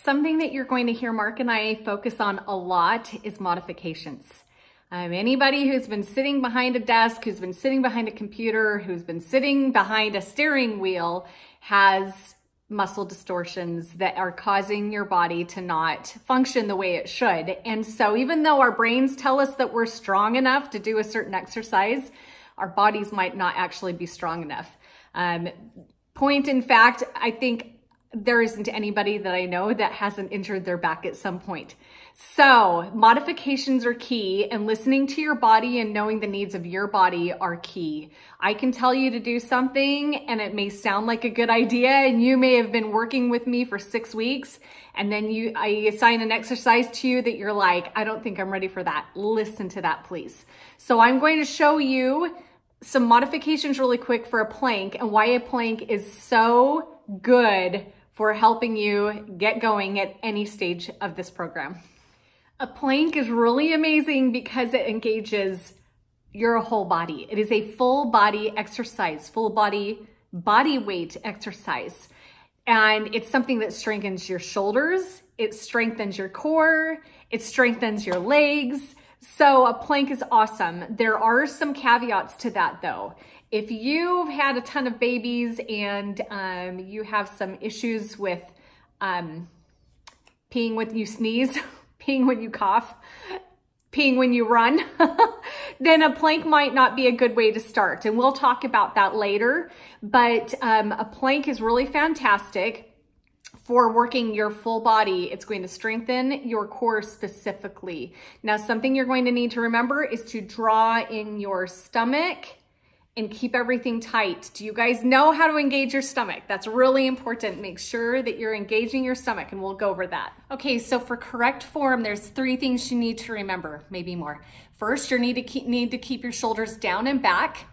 Something that you're going to hear Mark and I focus on a lot is modifications. Anybody who's been sitting behind a desk, who's been sitting behind a computer, who's been sitting behind a steering wheel has muscle distortions that are causing your body to not function the way it should. And so even though our brains tell us that we're strong enough to do a certain exercise, our bodies might not actually be strong enough. Point in fact, I think there isn't anybody that I know that hasn't injured their back at some point. So modifications are key, and listening to your body and knowing the needs of your body are key. I can tell you to do something and it may sound like a good idea, and you may have been working with me for 6 weeks, and then I assign an exercise to you that you're like, I don't think I'm ready for that. Listen to that, please. So I'm going to show you some modifications really quick for a plank and why a plank is so good for helping you get going at any stage of this program. A plank is really amazing because it engages your whole body. It is a full body exercise, full body weight exercise. And it's something that strengthens your shoulders, it strengthens your core, it strengthens your legs. So a plank is awesome. There are some caveats to that though. If you've had a ton of babies and you have some issues with peeing when you sneeze, peeing when you cough, peeing when you run, then a plank might not be a good way to start. And we'll talk about that later. But a plank is really fantastic for working your full body. It's going to strengthen your core specifically. Now, something you're going to need to remember is to draw in your stomach and keep everything tight. Do you guys know how to engage your stomach? That's really important. Make sure that you're engaging your stomach, and we'll go over that. Okay, so for correct form, there's 3 things you need to remember, maybe more. First, you need to keep your shoulders down and back.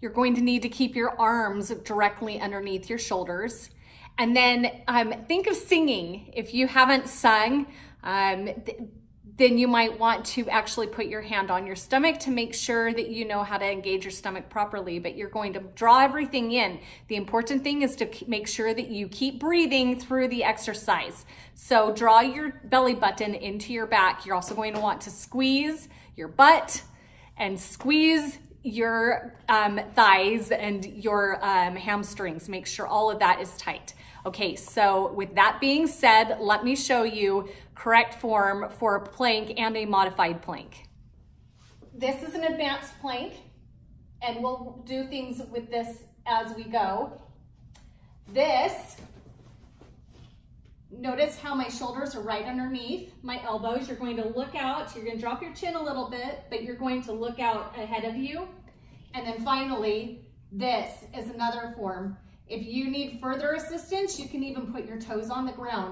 You're going to need to keep your arms directly underneath your shoulders. And then think of singing. If you haven't sung, then you might want to actually put your hand on your stomach to make sure that you know how to engage your stomach properly, but you're going to draw everything in. The important thing is to make sure that you keep breathing through the exercise. So draw your belly button into your back. You're also going to want to squeeze your butt and squeeze your thighs and your hamstrings. Make sure all of that is tight. Okay, so with that being said, let me show you correct form for a plank and a modified plank. This is an advanced plank, and we'll do things with this as we go. This, notice how my shoulders are right underneath my elbows. You're going to look out, you're going to drop your chin a little bit, but you're going to look out ahead of you. And then finally, this is another form. If you need further assistance, you can even put your toes on the ground.